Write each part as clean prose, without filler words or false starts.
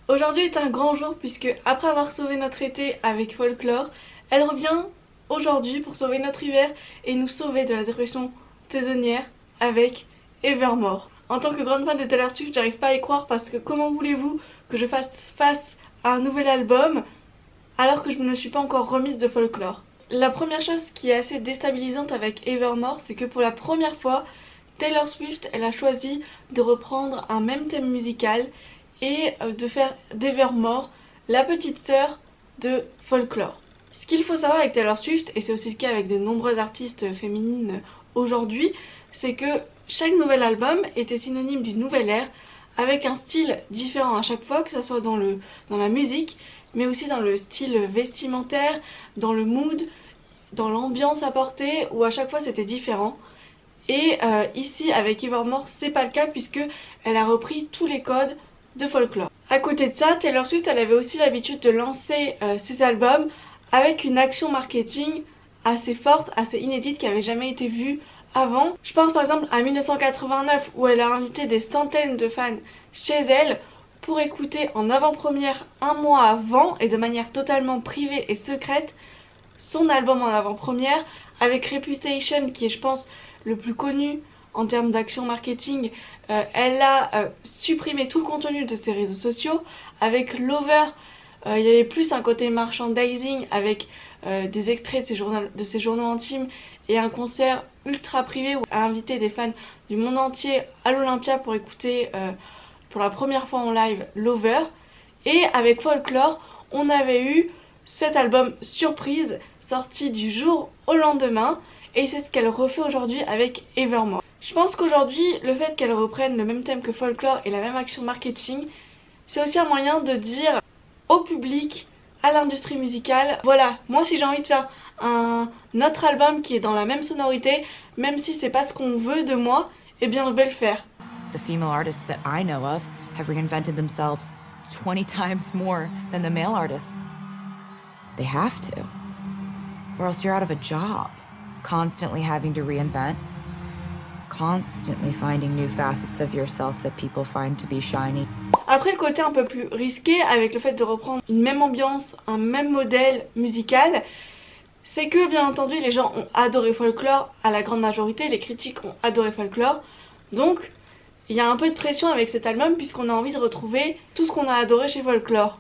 Aujourd'hui est un grand jour puisque après avoir sauvé notre été avec Folklore, elle revient aujourd'hui pour sauver notre hiver et nous sauver de la dépression saisonnière avec Evermore. En tant que grande fan de Taylor Swift, j'arrive pas à y croire parce que comment voulez-vous que je fasse face à un nouvel album alors que je ne me suis pas encore remise de Folklore. La première chose qui est assez déstabilisante avec Evermore, c'est que pour la première fois, Taylor Swift, elle a choisi de reprendre un même thème musical et de faire d'Evermore la petite sœur de Folklore. Ce qu'il faut savoir avec Taylor Swift, et c'est aussi le cas avec de nombreuses artistes féminines aujourd'hui, c'est que chaque nouvel album était synonyme d'une nouvelle ère avec un style différent à chaque fois, que ce soit dans la musique, mais aussi dans le style vestimentaire, dans le mood, dans l'ambiance apportée, où à chaque fois c'était différent. Et ici avec Evermore c'est pas le cas puisque elle a repris tous les codes de Folklore. À côté de ça, Taylor Swift elle avait aussi l'habitude de lancer ses albums avec une action marketing assez forte, assez inédite qui avait jamais été vue avant. Je pense par exemple à 1989 où elle a invité des centaines de fans chez elle pour écouter en avant-première un mois avant et de manière totalement privée et secrète son album en avant-première avec Reputation qui est je pense le plus connu en termes d'action marketing. Elle a supprimé tout le contenu de ses réseaux sociaux. Avec Lover, il y avait plus un côté merchandising avec des extraits de ses journaux intimes et un concert ultra privé où elle a invité des fans du monde entier à l'Olympia pour écouter pour la première fois en live Lover. Et avec Folklore, on avait eu cet album surprise sorti du jour au lendemain et c'est ce qu'elle refait aujourd'hui avec Evermore. Je pense qu'aujourd'hui, le fait qu'elle reprenne le même thème que Folklore et la même action marketing, c'est aussi un moyen de dire au public, à l'industrie musicale, voilà, moi si j'ai envie de faire un autre album qui est dans la même sonorité, même si c'est pas ce qu'on veut de moi, eh bien je vais le faire. The female artists that I know of have reinvented themselves 20 times more than the male artists. They have to, or else you're out of a job, constantly having to reinvent, constantly finding new facets of yourself that people find to be shiny. Après le côté un peu plus risqué avec le fait de reprendre une même ambiance, un même modèle musical, c'est que bien entendu les gens ont adoré Folklore, à la grande majorité, les critiques ont adoré Folklore, donc il y a un peu de pression avec cet album puisqu'on a envie de retrouver tout ce qu'on a adoré chez Folklore.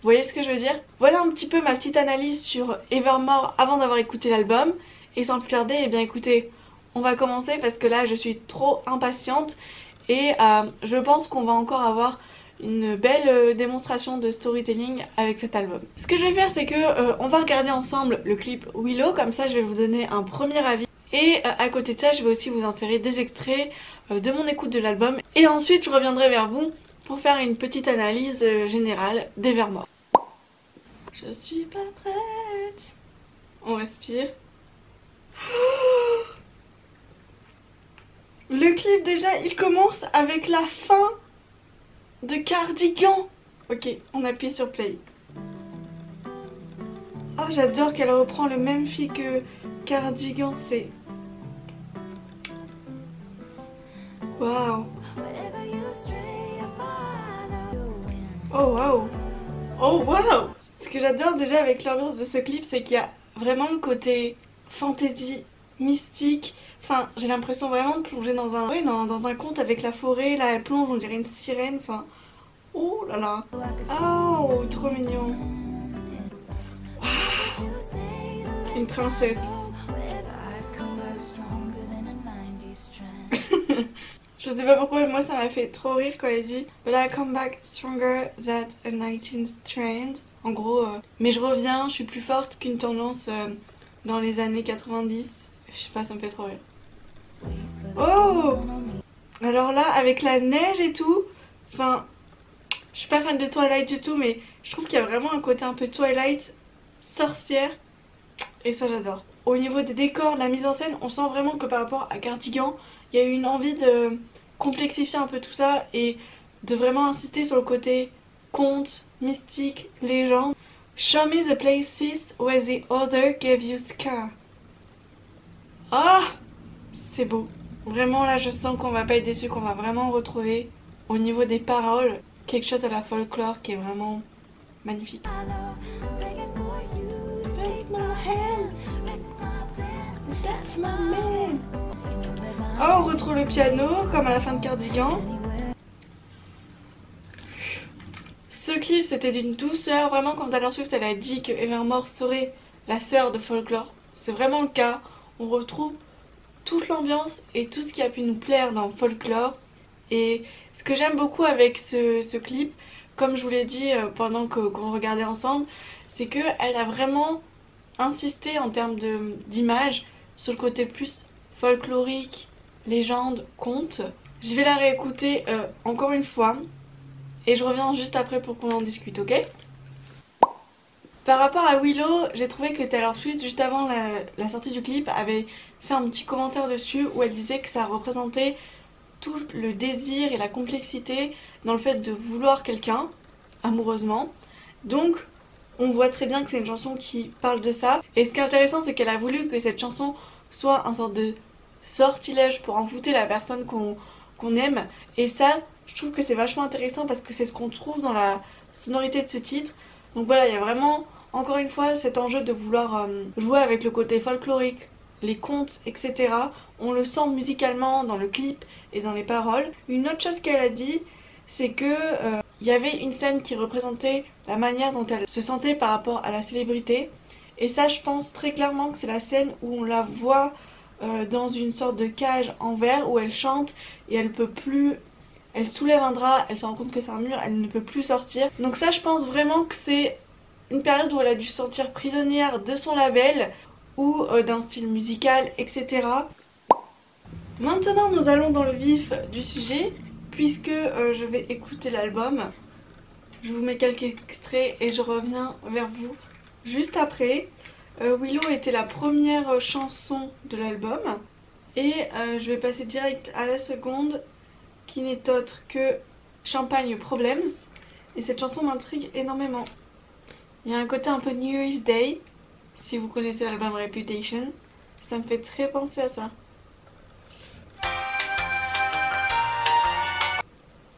Vous voyez ce que je veux dire? Voilà un petit peu ma petite analyse sur Evermore avant d'avoir écouté l'album. Et sans plus tarder, eh bien écoutez, on va commencer parce que là je suis trop impatiente. Et je pense qu'on va encore avoir une belle démonstration de storytelling avec cet album. Ce que je vais faire c'est que on va regarder ensemble le clip Willow. Comme ça je vais vous donner un premier avis. Et à côté de ça je vais aussi vous insérer des extraits de mon écoute de l'album. Et ensuite je reviendrai vers vous pour faire une petite analyse générale d'Evermore. Je suis pas prête. On respire. Le clip déjà il commence avec la fin de Cardigan. Ok, on appuie sur play. Oh j'adore qu'elle reprend le même fil que Cardigan, c'est... Waouh. Oh waouh. Oh waouh. Ce que j'adore déjà avec l'ambiance de ce clip, c'est qu'il y a vraiment le côté fantasy, mystique. Enfin, j'ai l'impression vraiment de plonger dans un conte avec la forêt. Là, elle plonge, on dirait une sirène. Enfin, oh là là. Oh, trop mignon. Wow. Une princesse. Je sais pas pourquoi, mais moi ça m'a fait trop rire quand elle dit But I come back stronger than a 19th trend. En gros, mais je reviens, je suis plus forte qu'une tendance dans les années 90. Je sais pas, ça me fait trop rire. Oh! Alors là, avec la neige et tout, enfin, je suis pas fan de Twilight du tout, mais je trouve qu'il y a vraiment un côté un peu Twilight, sorcière, et ça j'adore. Au niveau des décors, de la mise en scène, on sent vraiment que par rapport à Cardigan, il y a eu une envie de complexifier un peu tout ça et de vraiment insister sur le côté conte, mystique, légende. Show me the places where the other gave you scar. Ah, c'est beau. Vraiment là je sens qu'on va pas être déçu, qu'on va vraiment retrouver au niveau des paroles quelque chose à la folklore qui est vraiment magnifique. Take my hand, that's my man. Oh, on retrouve le piano comme à la fin de Cardigan. Ce clip c'était d'une douceur, vraiment quand Taylor Swift elle a dit que Evermore serait la sœur de Folklore. C'est vraiment le cas, on retrouve toute l'ambiance et tout ce qui a pu nous plaire dans Folklore. Et ce que j'aime beaucoup avec ce clip, comme je vous l'ai dit pendant qu'on regardait ensemble, c'est qu'elle a vraiment insisté en termes d'image sur le côté plus folklorique, légende, conte. Je vais la réécouter encore une fois et je reviens juste après pour qu'on en discute, ok? Par rapport à Willow, j'ai trouvé que Taylor Swift, juste avant la sortie du clip, avait fait un petit commentaire dessus où elle disait que ça représentait tout le désir et la complexité dans le fait de vouloir quelqu'un amoureusement. Donc on voit très bien que c'est une chanson qui parle de ça. Et ce qui est intéressant, c'est qu'elle a voulu que cette chanson soit un sorte de sortilège pour envoûter la personne qu'on aime. Et ça, je trouve que c'est vachement intéressant parce que c'est ce qu'on trouve dans la sonorité de ce titre. Donc voilà, il y a vraiment, encore une fois, cet enjeu de vouloir jouer avec le côté folklorique, les contes, etc. On le sent musicalement dans le clip et dans les paroles. Une autre chose qu'elle a dit, c'est que y avait une scène qui représentait la manière dont elle se sentait par rapport à la célébrité. Et ça, je pense très clairement que c'est la scène où on la voit dans une sorte de cage en verre où elle chante et elle peut plus... Elle soulève un drap, elle se rend compte que c'est un mur, elle ne peut plus sortir. Donc ça, je pense vraiment que c'est une période où elle a dû se sentir prisonnière de son label ou d'un style musical, etc. Maintenant, nous allons dans le vif du sujet puisque je vais écouter l'album. Je vous mets quelques extraits et je reviens vers vous juste après. Willow était la première chanson de l'album et je vais passer direct à la seconde qui n'est autre que Champagne Problems. Et cette chanson m'intrigue énormément. Il y a un côté un peu New Year's Day, si vous connaissez l'album Reputation. Ça me fait très penser à ça.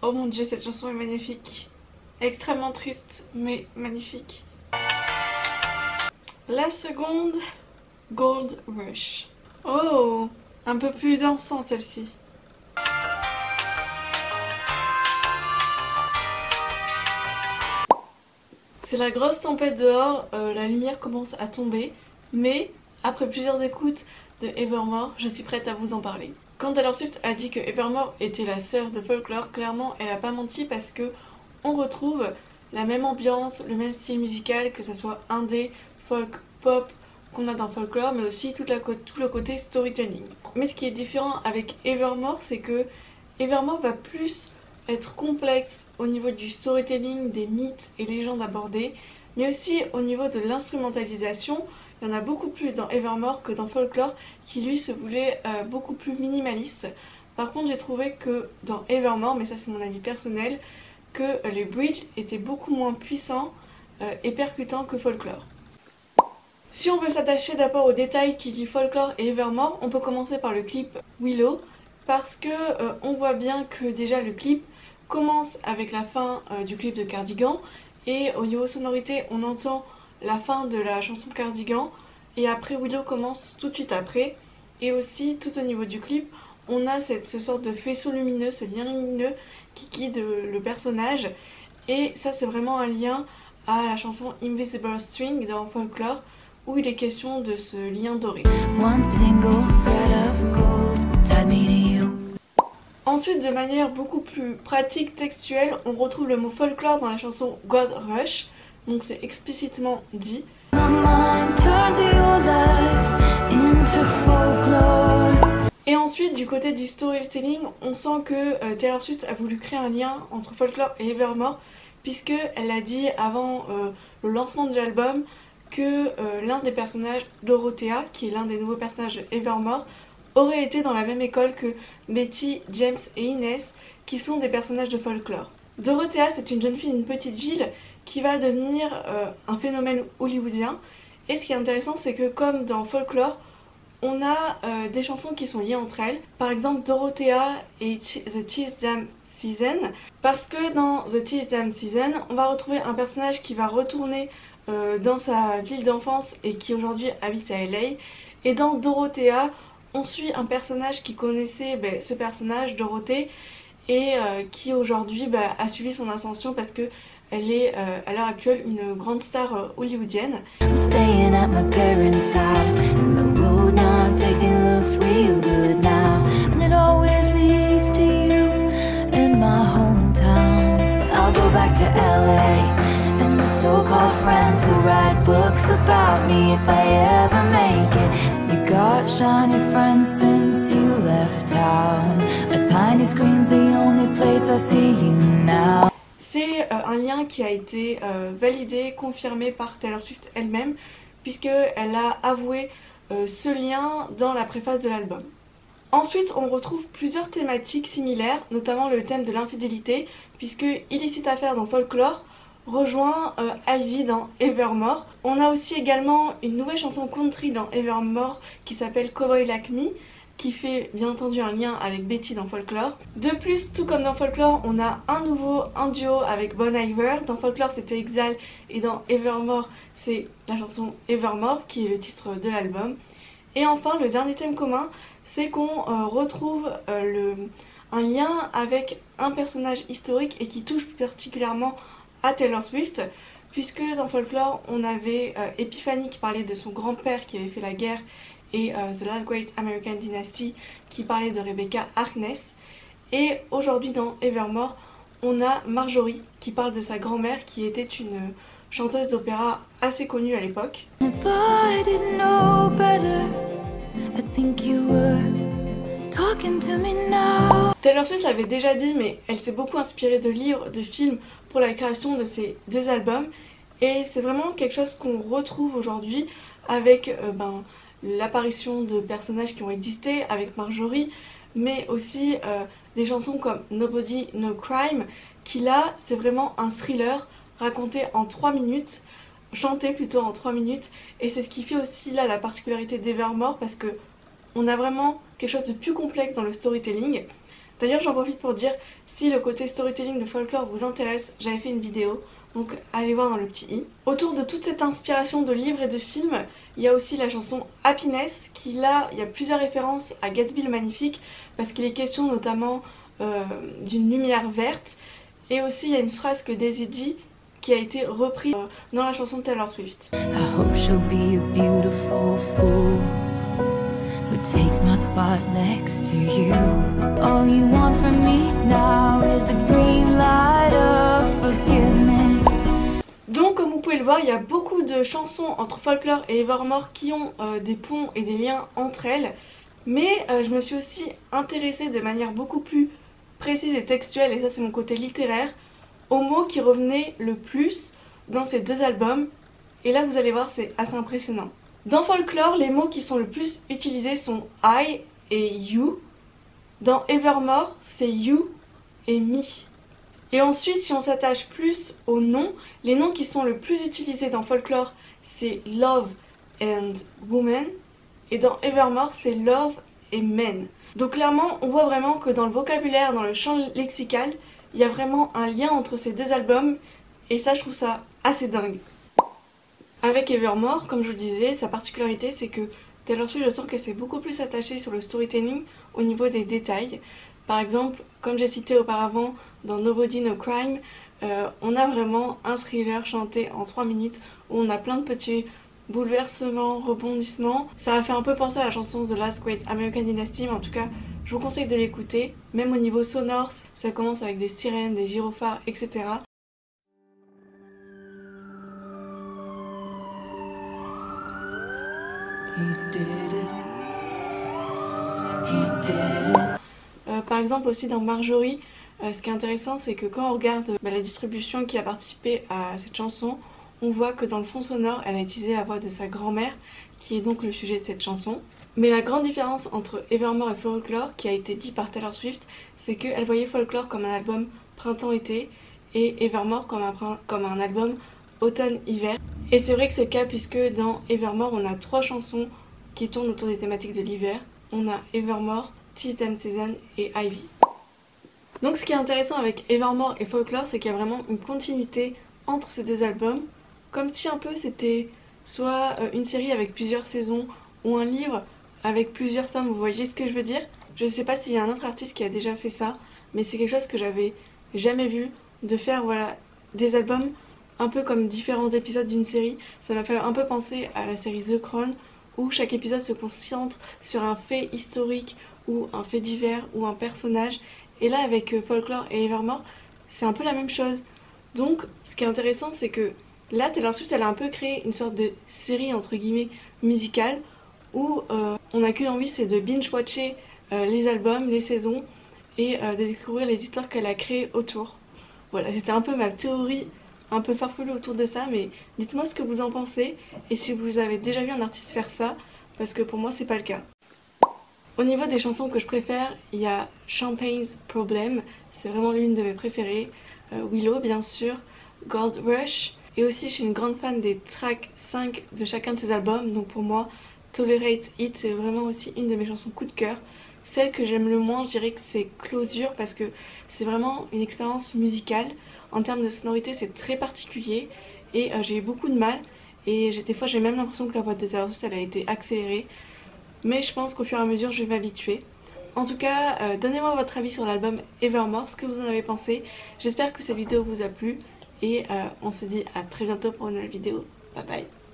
Oh mon dieu, cette chanson est magnifique. Extrêmement triste, mais magnifique. La seconde, Gold Rush. Oh, un peu plus dansant celle-ci. C'est la grosse tempête dehors, la lumière commence à tomber, mais après plusieurs écoutes de Evermore, je suis prête à vous en parler. Quand Taylor Swift a dit que Evermore était la sœur de Folklore, clairement elle a pas menti parce que on retrouve la même ambiance, le même style musical, que ce soit indé, folk, pop qu'on a dans Folklore, mais aussi tout le côté storytelling. Mais ce qui est différent avec Evermore, c'est que Evermore va plus être complexe au niveau du storytelling, des mythes et légendes abordées, mais aussi au niveau de l'instrumentalisation. Il y en a beaucoup plus dans Evermore que dans Folklore, qui lui se voulait beaucoup plus minimaliste. Par contre, j'ai trouvé que dans Evermore, mais ça c'est mon avis personnel, que les bridges étaient beaucoup moins puissants et percutants que Folklore. Si on veut s'attacher d'abord aux détails qui lient Folklore et Evermore, on peut commencer par le clip Willow, parce que on voit bien que déjà le clip commence avec la fin du clip de Cardigan, et au niveau sonorité on entend la fin de la chanson Cardigan, et après Willow commence tout de suite après. Et aussi tout au niveau du clip on a ce sorte de faisceau lumineux, ce lien lumineux qui guide le personnage, et ça c'est vraiment un lien à la chanson Invisible String dans Folklore où il est question de ce lien doré. One single thread of gold tied me to you. Ensuite, de manière beaucoup plus pratique, textuelle, on retrouve le mot folklore dans la chanson Gold Rush, donc c'est explicitement dit. Et ensuite, du côté du storytelling, on sent que Taylor Swift a voulu créer un lien entre Folklore et Evermore, puisqu'elle a dit avant le lancement de l'album que l'un des personnages, Dorothea, qui est l'un des nouveaux personnages de Evermore, aurait été dans la même école que Betty, James et Inès, qui sont des personnages de Folklore. Dorothea, c'est une jeune fille d'une petite ville qui va devenir un phénomène hollywoodien. Et ce qui est intéressant, c'est que comme dans Folklore, on a des chansons qui sont liées entre elles. Par exemple, Dorothea et The Cheese Jam Season, parce que dans The Tis Damn Season, on va retrouver un personnage qui va retourner dans sa ville d'enfance et qui aujourd'hui habite à LA. Et dans Dorothea, on suit un personnage qui connaissait ce personnage, Dorothée, et qui aujourd'hui a suivi son ascension parce que elle est à l'heure actuelle une grande star hollywoodienne. I'm staying at my parents' house, and the road now I'm taking looks real good now, and it always leads to you in my hometown. I'll go back to LA and the so-called friends who write books about me if I ever make it. You got shiny friends since you left town. A tiny screen's the only place I see you now. C'est un lien qui a été validé, confirmé par Taylor Swift elle-même, puisqu'elle a avoué ce lien dans la préface de l'album. Ensuite, on retrouve plusieurs thématiques similaires, notamment le thème de l'infidélité, puisque Illicit Affair dans Folklore rejoint Ivy dans Evermore. On a aussi également une nouvelle chanson country dans Evermore qui s'appelle Cowboy Like Me, qui fait bien entendu un lien avec Betty dans Folklore. De plus, tout comme dans Folklore, on a un duo avec Bon Iver. Dans Folklore c'était Exile et dans Evermore c'est la chanson Evermore qui est le titre de l'album. Et enfin le dernier thème commun, c'est qu'on retrouve un lien avec un personnage historique et qui touche particulièrement à Taylor Swift, puisque dans Folklore on avait Epiphany qui parlait de son grand-père qui avait fait la guerre, et The Last Great American Dynasty qui parlait de Rebecca Harkness. Et aujourd'hui dans Evermore, on a Marjorie qui parle de sa grand-mère qui était une chanteuse d'opéra assez connue à l'époque. Taylor Swift l'avait déjà dit, mais elle s'est beaucoup inspirée de livres, de films pour la création de ces deux albums. Et c'est vraiment quelque chose qu'on retrouve aujourd'hui avec l'apparition de personnages qui ont existé avec Marjorie, mais aussi des chansons comme Nobody No Crime, qui là c'est vraiment un thriller raconté en 3 minutes, chanté plutôt en 3 minutes, et c'est ce qui fait aussi là la particularité d'Evermore, parce que on a vraiment quelque chose de plus complexe dans le storytelling. D'ailleurs j'en profite pour dire, si le côté storytelling de Folklore vous intéresse, j'avais fait une vidéo, donc allez voir dans le petit i. Autour de toute cette inspiration de livres et de films, il y a aussi la chanson Happiness, qui là, il y a plusieurs références à Gatsby le Magnifique, parce qu'il est question notamment d'une lumière verte. Et aussi il y a une phrase que Daisy dit qui a été reprise dans la chanson de Taylor Swift. I hope she'll be a beautiful fool who takes my spot next to you. All you want from me now is the green light of forgiveness. Donc comme vous pouvez le voir, il y a beaucoup de chansons entre Folklore et Evermore qui ont des ponts et des liens entre elles. Mais je me suis aussi intéressée de manière beaucoup plus précise et textuelle, et ça c'est mon côté littéraire, aux mots qui revenaient le plus dans ces deux albums. Et là vous allez voir, c'est assez impressionnant. Dans Folklore, les mots qui sont le plus utilisés sont I et you. Dans Evermore, c'est you et me. Et ensuite, si on s'attache plus aux noms, les noms qui sont le plus utilisés dans Folklore, c'est love and woman. Et dans Evermore, c'est love et men. Donc clairement, on voit vraiment que dans le vocabulaire, dans le champ lexical, il y a vraiment un lien entre ces deux albums. Et ça, je trouve ça assez dingue. Avec Evermore, comme je vous le disais, sa particularité, c'est que Taylor Swift, je sens qu'elle s'est beaucoup plus attachée sur le storytelling au niveau des détails. Par exemple, comme j'ai cité auparavant, dans Nobody No Crime, on a vraiment un thriller chanté en 3 minutes où on a plein de petits bouleversements, rebondissements. Ça m'a fait un peu penser à la chanson The Last Great American Dynasty, mais en tout cas, je vous conseille de l'écouter. Même au niveau sonore, ça commence avec des sirènes, des gyrophares, etc. Par exemple aussi dans Marjorie, ce qui est intéressant, c'est que quand on regarde la distribution qui a participé à cette chanson, on voit que dans le fond sonore, elle a utilisé la voix de sa grand-mère, qui est donc le sujet de cette chanson. Mais la grande différence entre Evermore et Folklore, qui a été dit par Taylor Swift, c'est qu'elle voyait Folklore comme un album printemps-été et Evermore comme un album automne-hiver. Et c'est vrai que c'est le cas puisque dans Evermore, on a 3 chansons qui tournent autour des thématiques de l'hiver. On a Evermore, Tis Damn Season et Ivy. Donc ce qui est intéressant avec Evermore et Folklore, c'est qu'il y a vraiment une continuité entre ces deux albums, comme si un peu c'était soit une série avec plusieurs saisons ou un livre avec plusieurs tomes, vous voyez ce que je veux dire? Je sais pas s'il y a un autre artiste qui a déjà fait ça, mais c'est quelque chose que j'avais jamais vu, de faire voilà des albums un peu comme différents épisodes d'une série. Ça m'a fait un peu penser à la série The Crown, où chaque épisode se concentre sur un fait historique ou un fait divers ou un personnage. Et là avec Folklore et Evermore, c'est un peu la même chose. Donc ce qui est intéressant, c'est que là Taylor Swift elle a un peu créé une sorte de série entre guillemets musicale où on n'a qu'une envie, c'est de binge-watcher les albums, les saisons et de découvrir les histoires qu'elle a créées autour. Voilà, c'était un peu ma théorie un peu farfelue autour de ça, mais dites-moi ce que vous en pensez et si vous avez déjà vu un artiste faire ça, parce que pour moi c'est pas le cas. Au niveau des chansons que je préfère, il y a Champagne's Problem, c'est vraiment l'une de mes préférées, Willow bien sûr, Gold Rush, et aussi je suis une grande fan des tracks 5 de chacun de ses albums, donc pour moi Tolerate It c'est vraiment aussi une de mes chansons coup de cœur. Celle que j'aime le moins, je dirais que c'est Closure, parce que c'est vraiment une expérience musicale. En termes de sonorité, c'est très particulier et j'ai eu beaucoup de mal. Et des fois, j'ai même l'impression que la voix de Taylor Swift elle a été accélérée. Mais je pense qu'au fur et à mesure, je vais m'habituer. En tout cas, donnez-moi votre avis sur l'album Evermore, ce que vous en avez pensé. J'espère que cette vidéo vous a plu et on se dit à très bientôt pour une nouvelle vidéo. Bye bye.